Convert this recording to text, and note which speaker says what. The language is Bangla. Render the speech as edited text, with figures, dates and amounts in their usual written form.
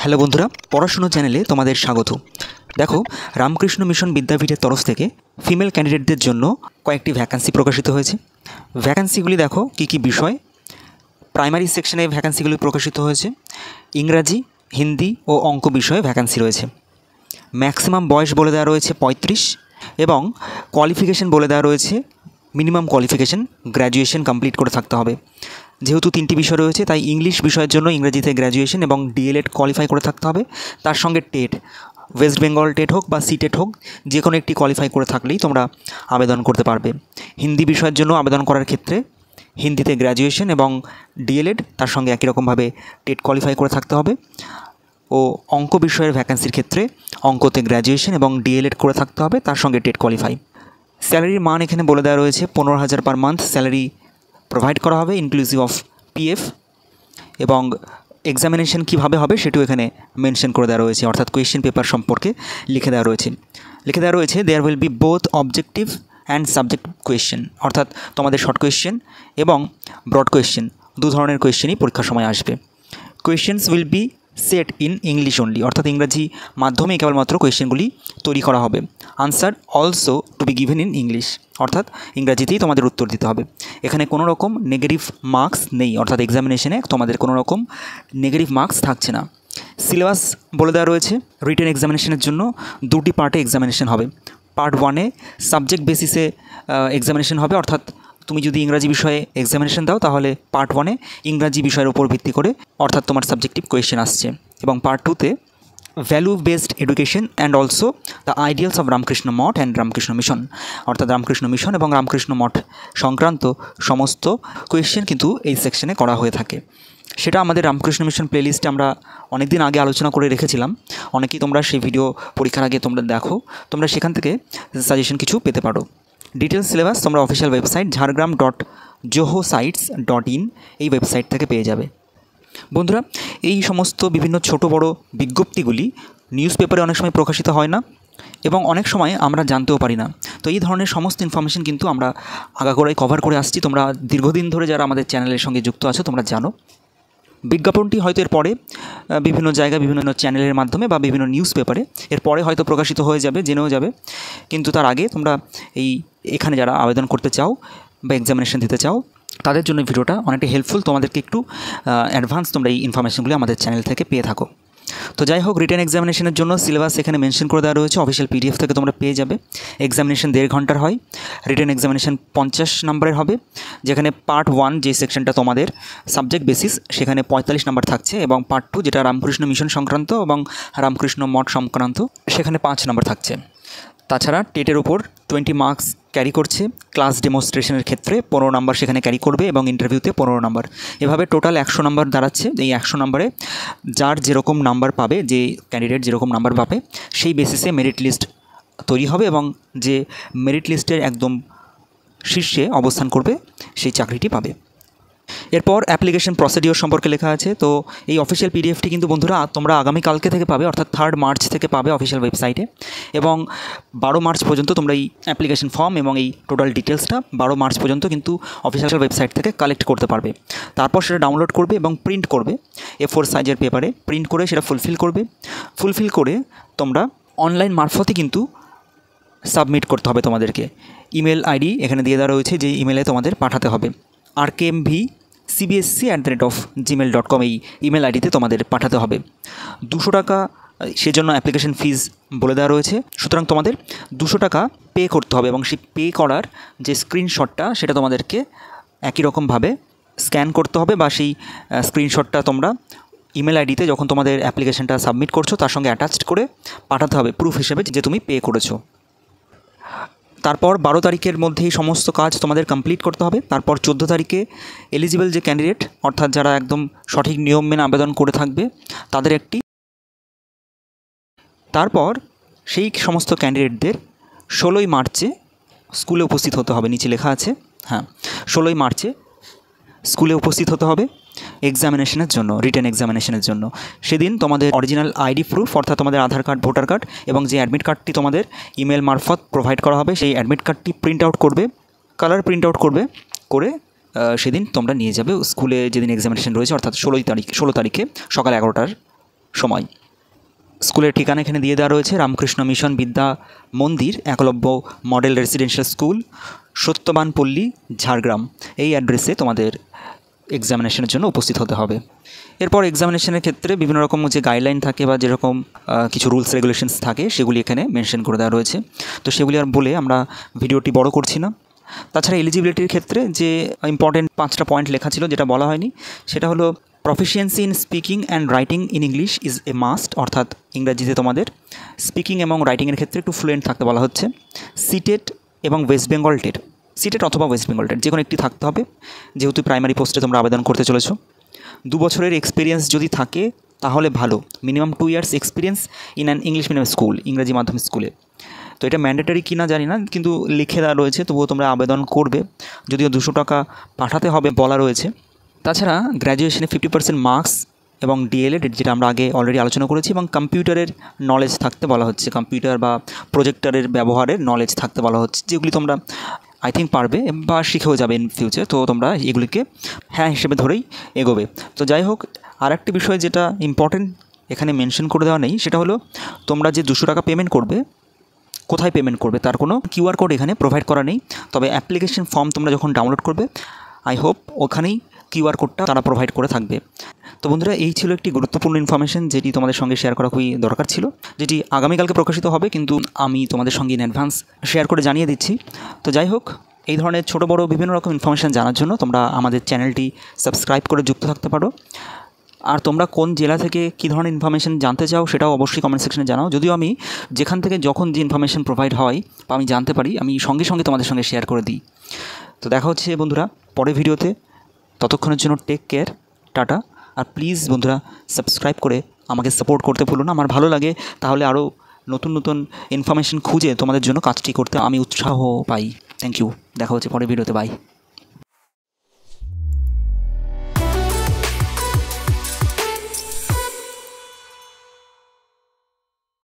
Speaker 1: হ্যালো বন্ধুরা, পড়াশুনো চ্যানেলে তোমাদের স্বাগত। দেখো, রামকৃষ্ণ মিশন বিদ্যাপীঠের তরফ থেকে ফিমেল ক্যান্ডিডেটদের জন্য কয়েকটি ভ্যাকান্সি প্রকাশিত হয়েছে। ভ্যাকান্সিগুলি দেখো কী কী বিষয়। প্রাইমারি সেকশনে ভ্যাকান্সিগুলি প্রকাশিত হয়েছে। ইংরাজি, হিন্দি ও অঙ্ক বিষয়ে ভ্যাকান্সি রয়েছে। ম্যাক্সিমাম বয়স বলে দেওয়া রয়েছে 35 এবং কোয়ালিফিকেশন বলে দেওয়া রয়েছে মিনিমাম কোয়ালিফিকেশন গ্র্যাজুয়েশন কমপ্লিট করে থাকতে হবে। যেহেতু 3টি বিষয় রয়েছে তাই ইংলিশ বিষয়ের জন্য ইংরেজিতে গ্র্যাজুয়েশন এবং ডিএলএড কোয়ালিফাই করে থাকতে হবে। তার সঙ্গে টেট, ওয়েস্ট বেঙ্গল টেট হোক বা সিটেট হোক, যে কোনো একটি কোয়ালিফাই করে থাকলেই তোমরা আবেদন করতে পারবে। হিন্দি বিষয়ের জন্য আবেদন করার ক্ষেত্রে হিন্দিতে গ্র্যাজুয়েশন এবং ডিএলএড তার সঙ্গে একই রকমভাবে টেট কোয়ালিফাই করে থাকতে হবে। ও অঙ্ক বিষয়ের ভ্যাকান্সির ক্ষেত্রে অঙ্কতে গ্র্যাজুয়েশন এবং ডিএলএড করে থাকতে হবে, তার সঙ্গে টেট কোয়ালিফাই। স্যালারির মান এখানে বলে দেওয়া রয়েছে 15,000 পার মান্থ স্যালারি প্রোভাইড করা হবে ইনক্লুসিভ অফ পিএফ। এবং এক্সামিনেশন কীভাবে হবে সেটিও এখানে মেনশন করে দেওয়া রয়েছে, অর্থাৎ কোয়েশ্চেন পেপার সম্পর্কে লিখে দেওয়া রয়েছে there will be both objective and subject question, অর্থাৎ তোমাদের শর্ট কোয়েশ্চেন এবং ব্রড কোয়েশ্চেন দু ধরনের কোয়েশ্চেনই পরীক্ষার সময় আসবে। Questions will be set in English only, অর্থাৎ ইংরাজি মাধ্যমে কেবলমাত্র কোয়েশ্চেনগুলি তৈরি করা হবে। Answer also to be given in English, অর্থাৎ ইংরাজিতেই তোমাদের উত্তর দিতে হবে। এখানে কোনো রকম নেগেটিভ মার্কস নেই, অর্থাৎ এক্সামিনেশনে তোমাদের কোনো রকম নেগেটিভ মার্কস থাকছে না। সিলেবাস বলে দেওয়া রয়েছে রিটেন এক্সামিনেশনের জন্য 2টি পার্টে এক্সামিনেশন হবে। পার্ট 1-এ সাবজেক্ট বেসিসে এক্সামিনেশন হবে, অর্থাৎ তুমি যদি ইংরাজি বিষয়ে এক্সামিনেশন দাও তাহলে পার্ট 1-এ ইংরাজি বিষয়ের উপর ভিত্তি করে অর্থাৎ তোমার সাবজেক্টিভ কোয়েশ্চেন আসছে, এবং পার্ট 2-তে value based education and also the ideals of Ramakrishna Math and Ramakrishna Mission, অর্থাৎ রামকৃষ্ণ মিশন এবং রামকৃষ্ণ মঠ সংক্রান্ত সমস্ত কোয়েশ্চেন কিন্তু এই সেকশনে করা হয়ে থাকে। সেটা আমাদের রামকৃষ্ণ মিশন প্লেলিস্টে আমরা অনেক দিন আগে আলোচনা করে রেখেছিলাম। অনেকেই তোমরা সেই ভিডিও পরীক্ষার আগে তোমরা দেখো, তোমরা সেখান থেকে সাজেশন কিছু পেতে পারো। ডিটেলস সিলেবাস তোমরা অফিসিয়াল ওয়েবসাইট jhargram.johosites.in এই ওয়েবসাইট থেকে পেয়ে যাবে। বন্ধুরা, এই সমস্ত বিভিন্ন ছোট বড় বিজ্ঞপ্তিগুলি নিউজ পেপারে অনেক সময় প্রকাশিত হয় না এবং অনেক সময় আমরা জানতেও পারি না। তো এই ধরনের সমস্ত ইনফরমেশন কিন্তু আমরা আগাগোড়াই কভার করে আসছি। তোমরা দীর্ঘদিন ধরে যারা আমাদের চ্যানেলের সঙ্গে যুক্ত আছো তোমরা জানো। বিজ্ঞাপনটি হয়তো এরপরে বিভিন্ন জায়গায় বিভিন্ন চ্যানেলের মাধ্যমে বা বিভিন্ন নিউজ পেপারে এরপরে হয়তো প্রকাশিত হয়ে যাবে, জেনেও যাবে। কিন্তু তার আগে তোমরা এখানে যারা আবেদন করতে চাও বা এক্সামিনেশন দিতে চাও তাদের জন্য ভিডিওটা অনেকটা হেল্পফুল। তোমাদেরকে একটু অ্যাডভান্স তোমরা এই ইনফরমেশনগুলি আমাদের চ্যানেল থেকে পেয়ে থাকো। তো যাই হোক, রিটেন এক্সামিনেশনের জন্য সিলেবাস এখানে মেনশন করে দেওয়া রয়েছে, অফিসিয়াল পিডিএফ থেকে তোমরা পেয়ে যাবে। এক্সামিনেশন 1.5 ঘন্টার হয়। রিটেন এক্সামিনেশন 50 নম্বরের হবে, যেখানে পার্ট 1 যে সেকশনটা তোমাদের সাবজেক্ট বেসিস সেখানে 45 নম্বর থাকছে, এবং পার্ট 2 যেটা রামকৃষ্ণ মিশন সংক্রান্ত এবং রামকৃষ্ণ মঠ সংক্রান্ত সেখানে 5 নম্বর থাকছে। তাছাড়া টেটের ওপর 20 মার্কস ক্যারি করছে, ক্লাস ডেমনস্ট্রেশনের ক্ষেত্রে 15 নম্বর সেখানে ক্যারি করবে এবং ইন্টারভিউতে 15 নম্বর। এভাবে টোটাল 100 নম্বর দাঁড়াচ্ছে। এই 100 নম্বরে যার যেরকম নাম্বার পাবে, যে ক্যান্ডিডেট যেরকম নাম্বার পাবে সেই বেসিসে মেরিট লিস্ট তৈরি হবে এবং যে মেরিট লিস্টের একদম শীর্ষে অবস্থান করবে সেই চাকরিটি পাবে। এরপর অ্যাপ্লিকেশন প্রসিডিওর সম্পর্কে লেখা আছে। তো এই অফিসিয়াল পিডিএফটি কিন্তু বন্ধুরা তোমরা আগামীকালকে থেকে পাবে, অর্থাৎ 3 মার্চ থেকে পাবে অফিসিয়াল ওয়েবসাইটে, এবং 12 মার্চ পর্যন্ত তোমরা এই অ্যাপ্লিকেশন ফর্ম এবং এই টোটাল ডিটেলসটা 12 মার্চ পর্যন্ত কিন্তু অফিসিয়াল ওয়েবসাইট থেকে কালেক্ট করতে পারবে। তারপর সেটা ডাউনলোড করবে এবং প্রিন্ট করবে, A4 সাইজের পেপারে প্রিন্ট করে সেটা ফুলফিল করে তোমরা অনলাইন মারফতই কিন্তু সাবমিট করতে হবে তোমাদেরকে। ইমেল আইডি এখানে দিয়ে দেওয়া রয়েছে, যে ইমেলে তোমাদের পাঠাতে হবে rkmvcbsc@gmail.com এই ইমেল আইডিতে তোমাদের পাঠাতে হবে। 200 টাকা সেজন্য অ্যাপ্লিকেশন ফিজ বলে দেওয়া রয়েছে, সুতরাং তোমাদের 200 টাকা পে করতে হবে এবং সেই পে করার যে স্ক্রিনশটটা সেটা তোমাদেরকে একই রকমভাবে স্ক্যান করতে হবে, বা সেই স্ক্রিনশটটা তোমরা ইমেল আইডিতে যখন তোমাদের অ্যাপ্লিকেশনটা সাবমিট করছো তার সঙ্গে অ্যাটাচড করে পাঠাতে হবে প্রুফ হিসেবে যে তুমি পে করেছো। তারপর 12 তারিখের মধ্যেই সমস্ত কাজ তোমাদের কমপ্লিট করতে হবে। তারপর 14 তারিখে এলিজিবল যে ক্যান্ডিডেট, অর্থাৎ যারা একদম সঠিক নিয়ম মেনে আবেদন করে থাকবে তাদের তারপর সেই সমস্ত ক্যান্ডিডেটদের 16ই মার্চে স্কুলে উপস্থিত হতে হবে। নিচে লেখা আছে, 16ই মার্চে স্কুলে উপস্থিত হতে হবে এক্সামিনেশনের জন্য, রিটেন এক্সামিনেশনের জন্য। সেদিন তোমাদের অরিজিনাল আইডি প্রুফ, অর্থাৎ তোমাদের আধার কার্ড, ভোটার কার্ড এবং যে অ্যাডমিট কার্ডটি তোমাদের ইমেল মারফত প্রোভাইড করা হবে সেই অ্যাডমিট কার্ডটি প্রিন্ট আউট করবে, কালার প্রিন্ট আউট করে সেদিন তোমরা নিয়ে যাবে স্কুলে, যেদিন এক্সামিনেশন রয়েছে অর্থাৎ 16 তারিখে সকাল 11টার সময়। স্কুলের ঠিকানা এখানে দিয়ে দেওয়া রয়েছে, Ramakrishna Mission Vidya Mandir, Eklavya model residential school, Satyabanpally, Jhargram. এই অ্যাড্রেসে তোমাদের এক্সামিনেশনের জন্য উপস্থিত হতে হবে। এরপর এক্সামিনেশনের ক্ষেত্রে বিভিন্ন রকম যে গাইডলাইন থাকে বা যেরকম কিছু রুলস রেগুলেশনস থাকে সেগুলি এখানে মেনশন করে দেওয়া রয়েছে। তো সেগুলি আর বলে আমরা ভিডিওটি বড় করছি না। তাছাড়া এলিজিবিলিটির ক্ষেত্রে যে ইম্পর্টেন্ট 5টা পয়েন্ট লেখা ছিল যেটা বলা হয়নি, সেটা হলো proficiency in speaking and writing in English is a must, অর্থাৎ ইংরাজিতে তোমাদের স্পিকিং এবং রাইটিংয়ের ক্ষেত্রে একটু ফ্লুয়েন্ট থাকতে বলা হচ্ছে। সিটেট এবং ওয়েস্ট বেঙ্গল টেট, সিটেট অথবা ওয়েস্ট বেঙ্গল টেট যে কোনো একটি থাকতে হবে, যেহেতু প্রাইমারি পোস্টে তোমরা আবেদন করতে চলেছো। 2 বছরের এক্সপিরিয়েন্স যদি থাকে তাহলে ভালো, minimum 2 years experience in an English medium school, ইংরাজি মাধ্যম স্কুলে। তো এটা ম্যান্ডেটারি কি না জানি না, কিন্তু লিখে দেওয়া রয়েছে, তবুও তোমরা আবেদন করবে, যদিও 200 টাকা পাঠাতে হবে বলা রয়েছে। তাছাড়া গ্র্যাজুয়েশনে 50% মার্কস এবং ডিএলএড, যেটা আমরা আগে অলরেডি আলোচনা করেছি, এবং কম্পিউটারের নলেজ থাকতে বলা হচ্ছে, কম্পিউটার বা প্রজেক্টরের ব্যবহারের নলেজ থাকতে বলা হচ্ছে, যেগুলি তোমরা আই থিঙ্ক পারবে বা শিখেও যাবে ইন ফিউচার। তো তোমরা এগুলিকে হ্যাঁ হিসেবে ধরেই এগোবে। তো যাই হোক, আর একটা বিষয় যেটা ইম্পর্টেন্ট এখানে মেনশন করে দেওয়া নেই, সেটা হলো তোমরা যে 200 টাকা পেমেন্ট করবে, কোথায় পেমেন্ট করবে তার কোনো কিউআর কোড এখানে প্রোভাইড করা নেই। তবে অ্যাপ্লিকেশন ফর্ম তোমরা যখন ডাউনলোড করবে, আই হোপ ওখানেই কিউআর কোডটা তারা প্রোভাইড করে থাকবে। তো বন্ধুরা, এই ছিল একটি গুরুত্বপূর্ণ ইনফরমেশন যেটি তোমাদের সঙ্গে শেয়ার করা খুবই দরকার ছিল, যেটি আগামীকালকে প্রকাশিত হবে, কিন্তু আমি তোমাদের সঙ্গে ইন অ্যাডভান্স শেয়ার করে জানিয়ে দিচ্ছি। তো যাই হোক, এই ধরনের ছোটো বড়ো বিভিন্ন রকম ইনফরমেশান জানার জন্য তোমরা আমাদের চ্যানেলটি সাবস্ক্রাইব করে যুক্ত থাকতে পারো। আর তোমরা কোন জেলা থেকে কী ধরনের ইনফরমেশান জানতে চাও সেটাও অবশ্যই কমেন্ট সেকশনে জানাও। যদিও আমি যেখান থেকে যখন যে ইনফরমেশান প্রোভাইড হয় বা আমি জানতে পারি, আমি সঙ্গে সঙ্গে তোমাদের সঙ্গে শেয়ার করে দিই। তো দেখা হচ্ছে বন্ধুরা পরের ভিডিওতে, ততক্ষণের জন্য টেক কেয়ার, টাটা। আর প্লিজ বন্ধুরা সাবস্ক্রাইব করে আমাকে সাপোর্ট করতে ভুলো না, আমার ভালো লাগে, তাহলে আরও নতুন নতুন ইনফরমেশান খুঁজে তোমাদের জন্য কাজটি করতে আমি উৎসাহ পাই। থ্যাংক ইউ, দেখা হচ্ছে পরের ভিডিওতে, বাই।